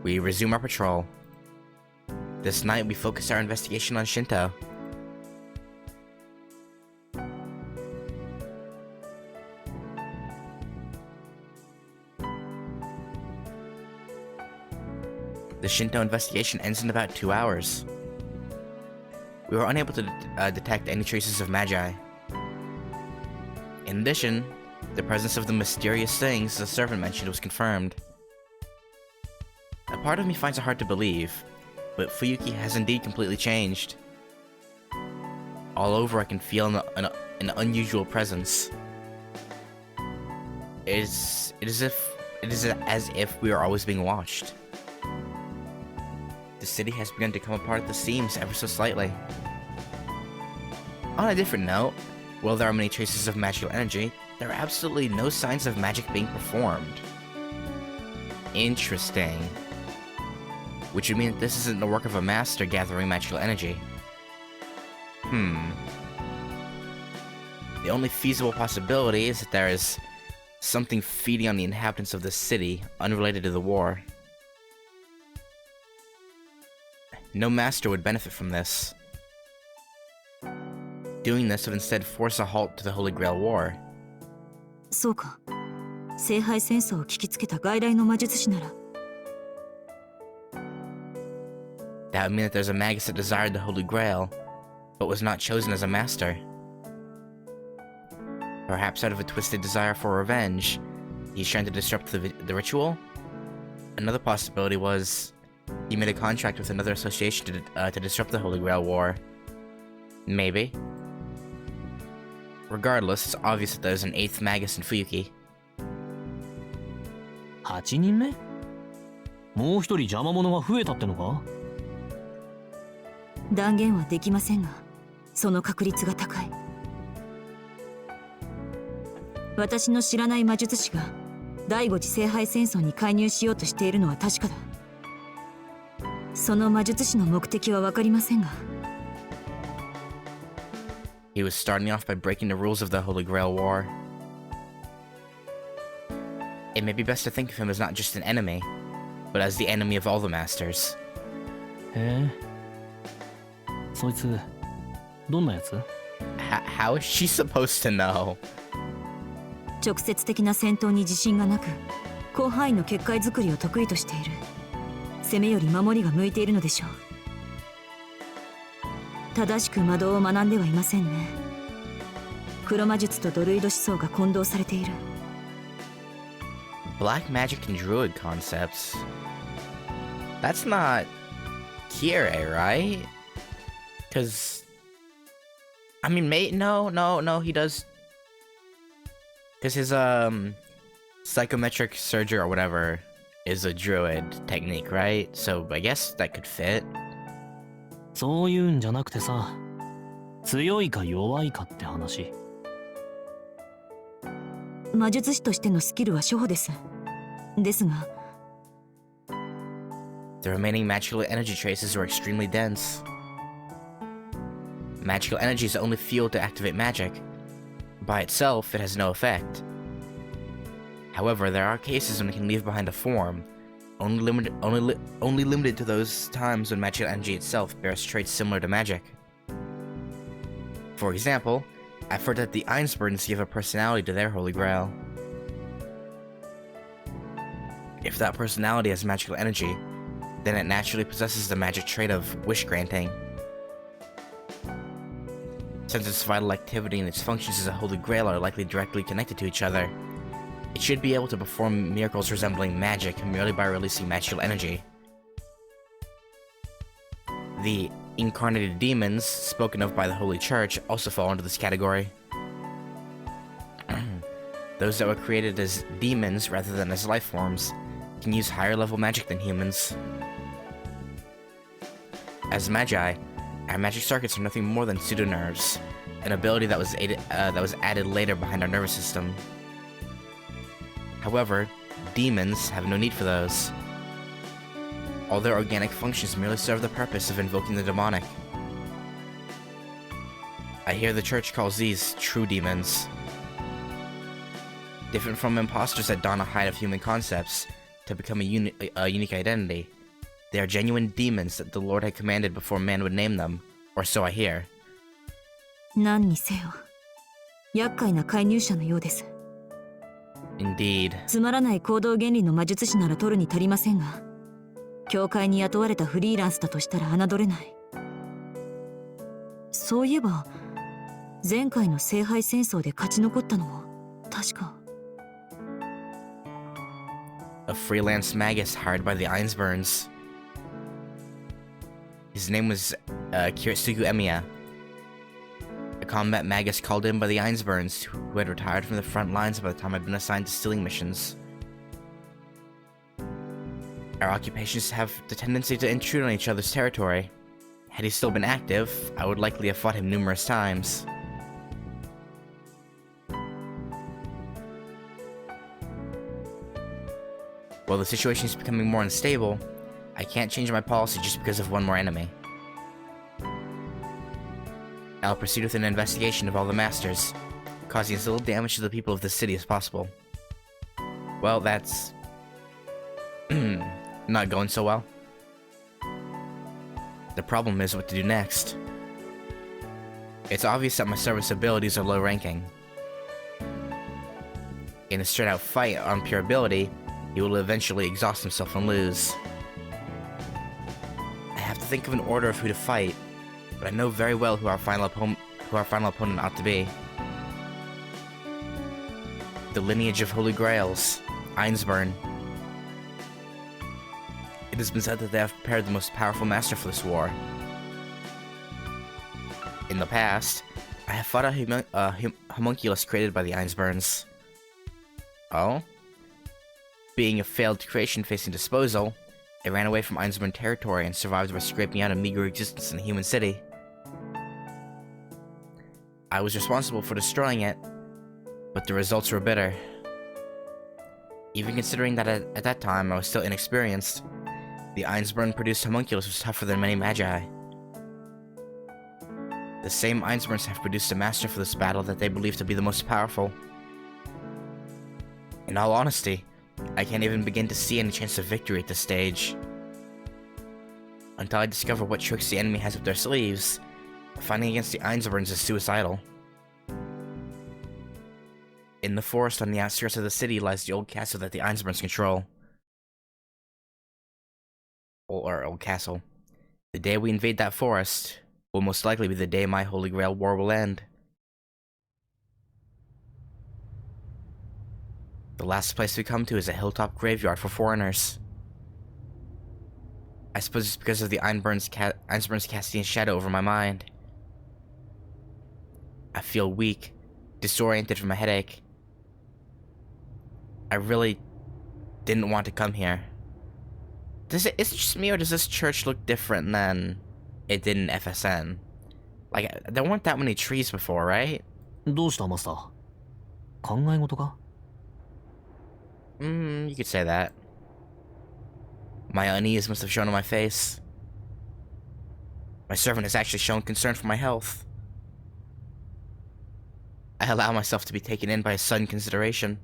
we resume our patrol. This night, we focus our investigation on Shinto. The Shinto investigation ends in about 2 hours. We were unable to detect any traces of magi. In addition, the presence of the mysterious things the servant mentioned was confirmed. A part of me finds it hard to believe, but Fuyuki has indeed completely changed. All over, I can feel an unusual presence. It is as if we are always being watched. The city has begun to come apart at the seams ever so slightly. On a different note, while there are many traces of magical energy, there are absolutely no signs of magic being performed. Interesting. Which would mean that this isn't the work of a master gathering magical energy. The only feasible possibility is that there is something feeding on the inhabitants of this city, unrelated to the war. No master would benefit from this. Doing this would instead force a halt to the Holy Grail War. そうか。聖杯戦争を聞きつけた外来の魔術師なら。That would mean that there's a magus that desired the Holy Grail, but was not chosen as a master. Perhaps out of a twisted desire for revenge, he's trying to disrupt the ritual? Another possibility was he made a contract with another association to disrupt the Holy Grail War. Maybe. Regardless, it's obvious that there's an 8th magus in Fuyuki. 8人目？もう一人邪魔者が増えたってのか？断言はできませんが、その確率が高い。私の知らない魔術師が第5次聖杯戦争に介入しようとしているのは確かだ。その魔術師の目的は分かりませんが。He was starting off by breaking the rules of the Holy Grail War. It may be best to think of him as not just an enemy, but as the enemy of all the masters. へえ。そいつ、どんなやつ？ How is she supposed to know? 直接的な戦闘に自信がなく、広範囲の結界作りを得意としている。攻めより守りが向いているのでしょう。正しく魔導を学んではいませんね。黒魔術とドルイド思想が混同されている。Black magic and druid concepts. That's not Kiere, right? Because I mean, no, he does. Because his psychometric surger or whatever is a druid technique, right? So I guess that could fit. そういうんじゃなくてさ、強いか弱いかって話。魔術師としてのスキルは初歩です。ですが、The remaining magical energy traces are extremely dense. Magical energy is the only fuel to activate magic. By itself, it has no effect. However, there are cases when it can leave behind a form, only limited to those times when magical energy itself bears traits similar to magic. For example, I've heard that the Einzberns give a personality to their Holy Grail. If that personality has magical energy, then it naturally possesses the magic trait of wish granting. Since its vital activity and its functions as a Holy Grail are likely directly connected to each other, it should be able to perform miracles resembling magic merely by releasing magical energy. The incarnated demons, spoken of by the Holy Church, also fall into this category. Those that were created as demons rather than as life forms can use higher level magic than humans. As magi, our magic circuits are nothing more than pseudonerves, an ability that was added later behind our nervous system. However, demons have no need for those. All their organic functions merely serve the purpose of invoking the demonic. I hear the church calls these true demons. Different from imposters that don a hide of human concepts, to become a unique identity. They are genuine demons that the Lord had commanded before man would name them, or so I hear. 何にせよ、厄介な介入者のようです。Indeed. つまらない行動原理の魔術師なら取るに足りませんが、教会に雇われたフリーランスだとしたら侮れない。そういえば、前回の聖杯戦争で勝ち残ったのも確か。A freelance magus hired by the Einzberns. His name was Kiritsugu Emiya, a combat magus called in by the Einzberns, who had retired from the front lines by the time I'd been assigned to stealing missions. Our occupations have the tendency to intrude on each other's territory. Had he still been active, I would likely have fought him numerous times. While the situation is becoming more unstable, I can't change my policy just because of one more enemy. I'll proceed with an investigation of all the masters, causing as little damage to the people of the city as possible. Well, that's... not going so well. The problem is what to do next. It's obvious that my service abilities are low ranking. In a straight out fight on pure ability, he will eventually exhaust himself and lose. I have to think of an order of who to fight, but I know very well who our final opponent ought to be. The lineage of Holy Grails, Einzbern. It has been said that they have prepared the most powerful master for this war. In the past, I have fought a homunculus created by the Einzberns. Oh? Being a failed creation facing disposal, it ran away from Einzbern territory and survived by scraping out a meager existence in a human city. I was responsible for destroying it, but the results were bitter. Even considering that at that time I was still inexperienced, the Einzbern produced homunculus was tougher than many magi. The same Einzberns have produced a master for this battle that they believe to be the most powerful. In all honesty, I can't even begin to see any chance of victory at this stage. Until I discover what tricks the enemy has up their sleeves, fighting against the Einzberns is suicidal. In the forest on the outskirts of the city lies the old castle that the Einzberns control. Or old castle. The day we invade that forest will most likely be the day my Holy Grail war will end. The last place we come to is a hilltop graveyard for foreigners. I suppose it's because of the Einzbern's casting a shadow over my mind. I feel weak, disoriented from a headache. I really didn't want to come here. Is it just me, or does this church look different than it did in FSN? Like, there weren't that many trees before, right? どうしたマスター？考え事か？ You could say that. My unease must have shown on my face. My servant has actually shown concern for my health. I allow myself to be taken in by a sudden consideration.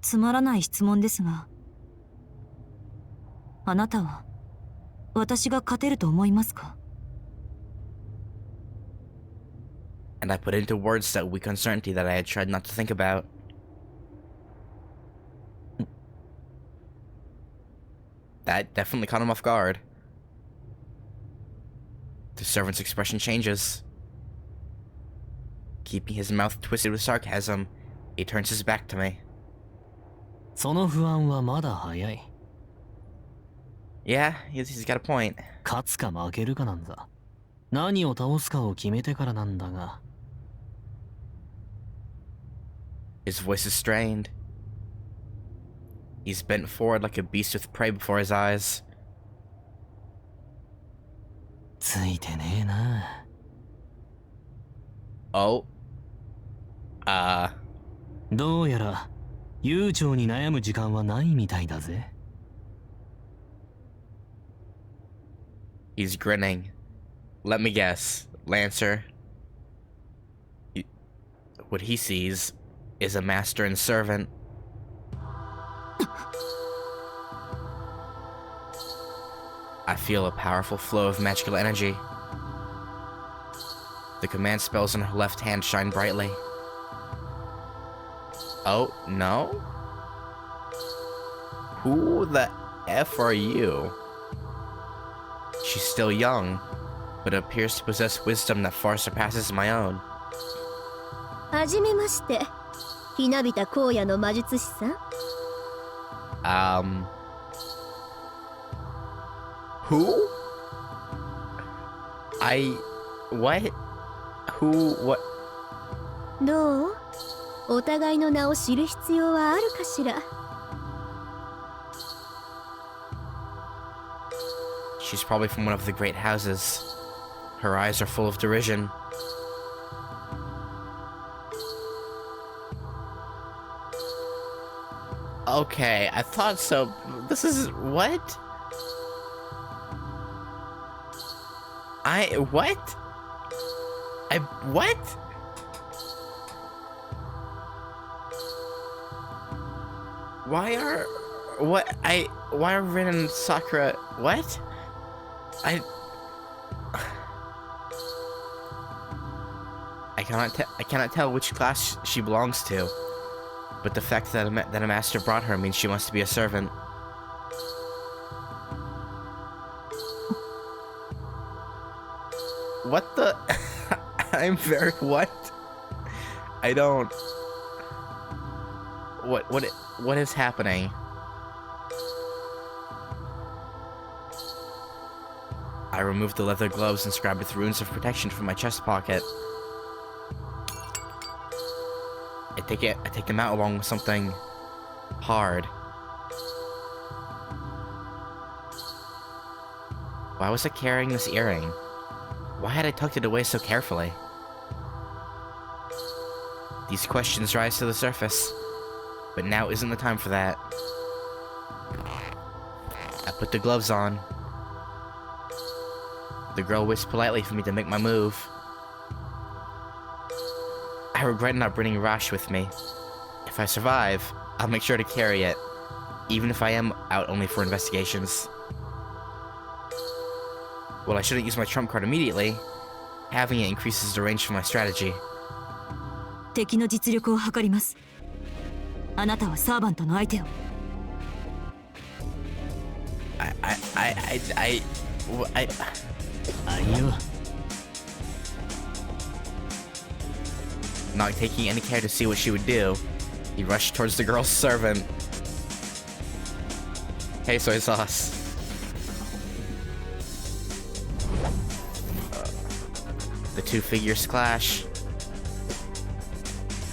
つまらない質問ですが、あなたは私が勝てると思いますか？ And I put into words that weak uncertainty that I had tried not to think about. That definitely caught him off guard. The servant's expression changes. Keeping his mouth twisted with sarcasm, he turns his back to me. その不安はまだ早い。Yeah, he's got a point. 勝つか負けるかなんだ。何を倒すかを決めてからなんだが。His voice is strained. He's bent forward like a beast with prey before his eyes. ついてねえな。Oh. どうやら悠長に悩む時間はないみたいだぜ。He's grinning. Let me guess, Lancer. What he sees is a master and servant. I feel a powerful flow of magical energy. The command spells in her left hand shine brightly. Oh, no? Who the F are you? She's still young, but appears to possess wisdom that far surpasses my own. はじめまして。ひなびた荒野の魔術師さん。Who? What? Who, what? どう？お互いの名を知る必要はあるかしら。She's probably from one of the great houses. Her eyes are full of derision. Okay, I thought so. This is... what? What? What? Why are Rin and Sakura... what? I cannot tell which class she belongs to, but the fact that a master brought her means she wants to be a servant. What the? I'm very... what? I don't... What is happening? I removed the leather gloves and scribed with runes of protection from my chest pocket. I take them out along with something hard. Why was I carrying this earring? Why had I tucked it away so carefully? These questions rise to the surface, but now isn't the time for that. I put the gloves on. The girl waits politely for me to make my move. I regret not bringing Rash with me. If I survive, I'll make sure to carry it, even if I am out only for investigations. While I shouldn't use my trump card immediately, having it increases the range for my strategy. 敵の実力を測ります。あなたはサーバントの相手を。Not taking any care to see what she would do, he rushed towards the girl's servant. Hey, soy sauce. The two figures clash.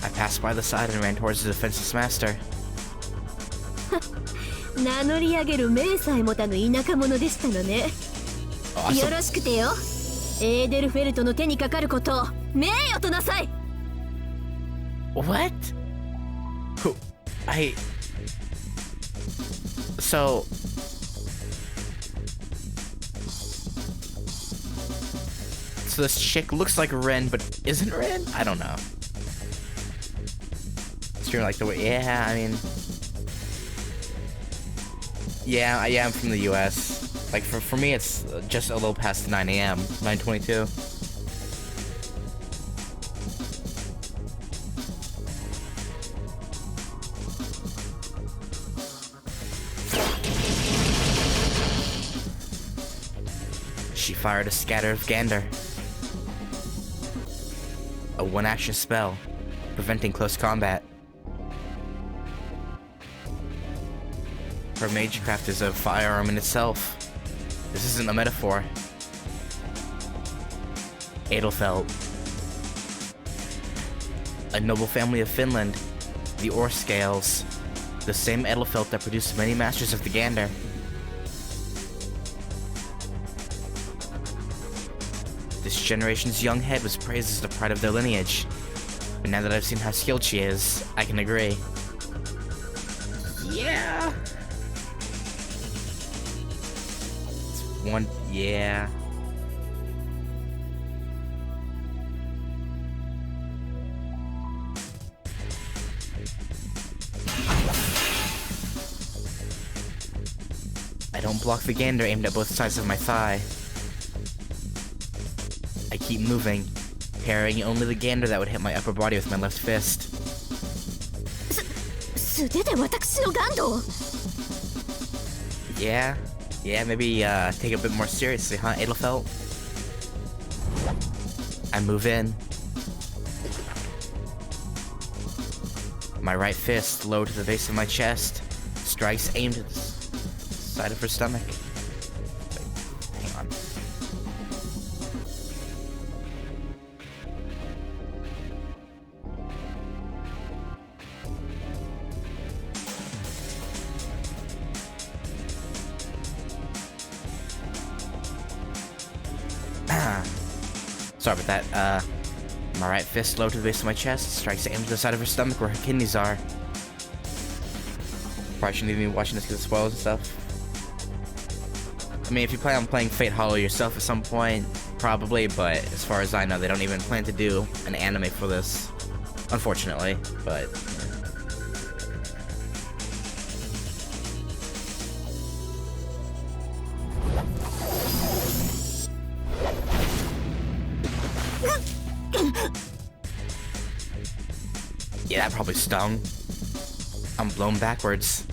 I passed by the side and ran towards the defenseless master. 名乗り上げる名さえ持たぬ田舎者でしたのね。よろしくてよ。エーデルフェルトの手にかかることを名誉となさい。What? Who? So... So this chick looks like Ren, but isn't Ren? I don't know. You're like the way... yeah, I mean... yeah, I'm from the US. Like, for me, it's just a little past 9 a.m. 9:22. She fired a scatter of Gander. A one-action spell, preventing close combat. Her magecraft is a firearm in itself. This isn't a metaphor. Edelfelt. A noble family of Finland, the Orscales, the same Edelfelt that produced many masters of the Gander. This generation's young head was praised as the pride of their lineage, but now that I've seen how skilled she is, I can agree. Yeah! One, yeah. Don't block the gander aimed at both sides of my thigh. I keep moving, parrying only the gander that would hit my upper body with my left fist. 素手で私のガンドを Yeah, maybe take it a bit more seriously, huh, Edelfelt? I move in. My right fist, low to the base of my chest, strikes aimed at the side of her stomach. Wait, hang on. Sorry about that. My right fist low to the base of my chest, strikes aimed at the side of her stomach where her kidneys are. Probably shouldn't even be watching this because it spoils and stuff. I mean, if you plan on playing Fate Hollow yourself at some point, probably, but as far as I know, they don't even plan to do an anime for this. Unfortunately, but... yeah, that probably stung. I'm blown backwards.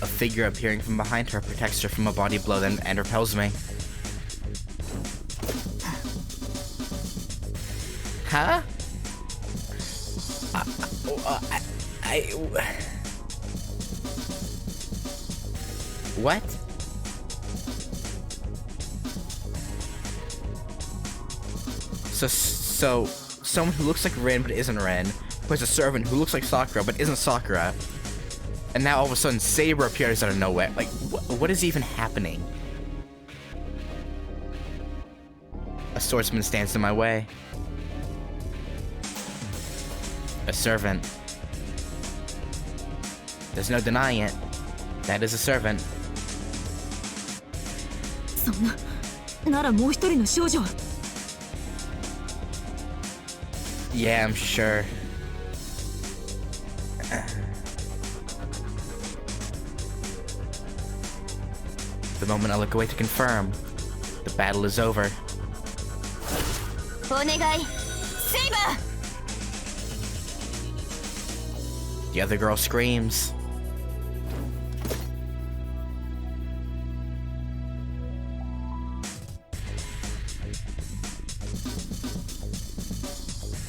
A figure appearing from behind her protects her from a body blow and repels me. Huh? What? So, someone who looks like Rin but isn't Rin, who has a servant who looks like Sakura but isn't Sakura, and now all of a sudden Saber appears out of nowhere. Like, what is even happening? A swordsman stands in my way. A servant. There's no denying it. That is a servant. そんな、ならもう一人の少女は Yeah, I'm sure. The moment I look away to confirm, the battle is over. お願いセイバー The other girl screams.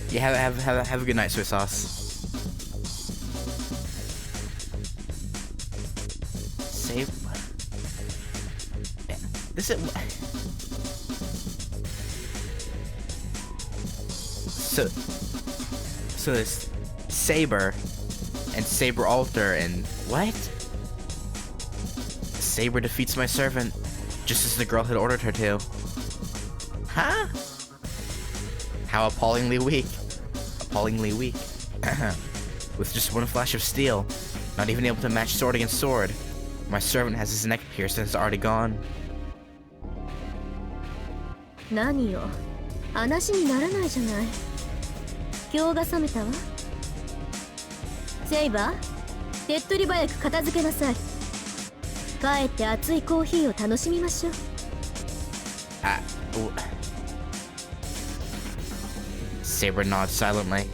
Yeah, have a good night, soy sauce. Save. This is. So this Saber and Saber Alter and what? Saber defeats my servant, just as the girl had ordered her to. Huh? How appallingly weak. Appallingly weak. With just one flash of steel, not even able to match sword against sword, my servant has his neck pierced and is already gone. 何よ話にならないじゃない今日が覚めたわセイバー手っ取り早く片付けなさい帰って熱いコーヒーを楽しみましょう Saber nods silently.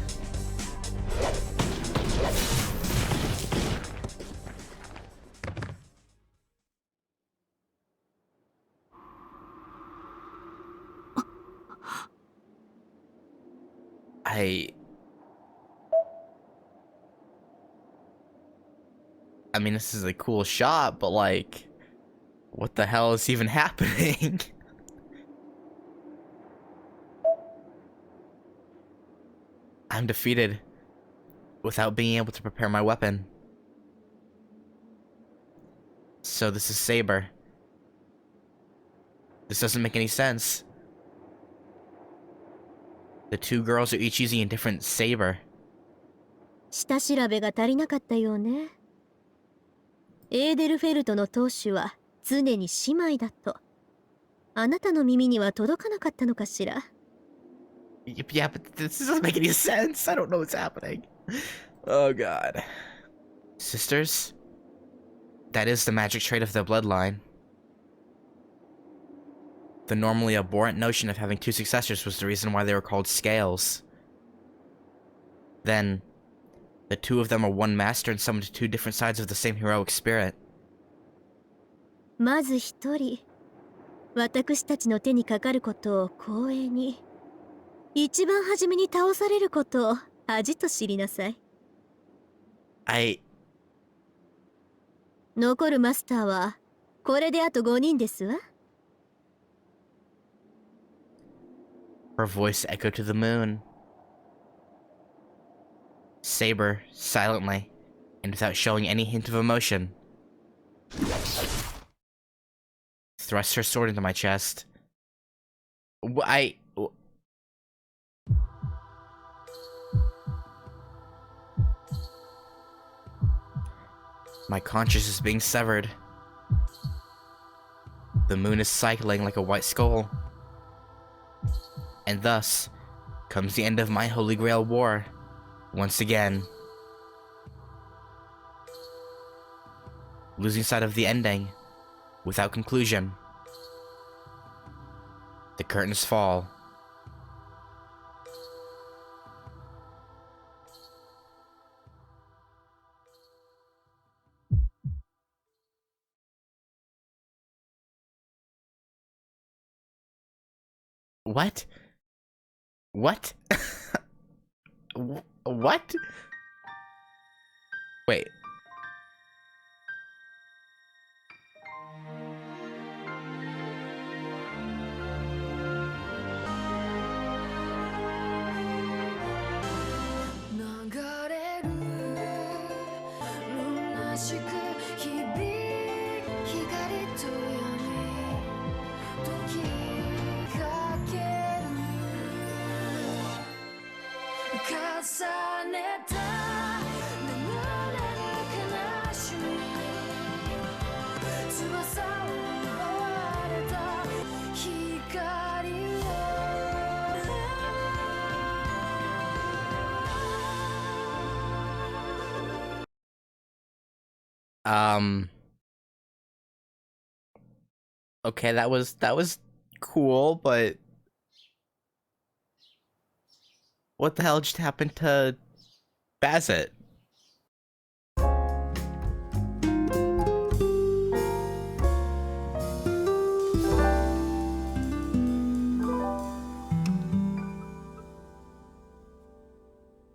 I mean, this is a cool shot, but like, what the hell is even happening? I'm defeated without being able to prepare my weapon. So this is Saber. This doesn't make any sense. The two girls are each using a different saber. 下調べが足りなかったようねエーデルフェルトの当主は常に姉妹だとあなたの耳には届かなかったのかしら Yeah, but this doesn't make any sense. I don't know what's happening. Oh god. Sisters? That is the magic trait of the bloodline. The normally abhorrent notion of having two successors was the reason why they were called scales. Then, the two of them are one master and summoned to two different sides of the same heroic spirit. まず一人、私たちの手にかかることを光栄に、一番初めに倒されることを恥と知りなさい。残るマスターは、これであと5人ですわ。Her voice echoed to the moon. Saber, silently, and without showing any hint of emotion, thrust her sword into my chest. My conscience is being severed. The moon is cycling like a white skull. And thus comes the end of my Holy Grail war, once again. Losing sight of the ending, without conclusion. The curtains fall. What? What? What? Wait. Okay, that was cool, but what the hell just happened to Bassett?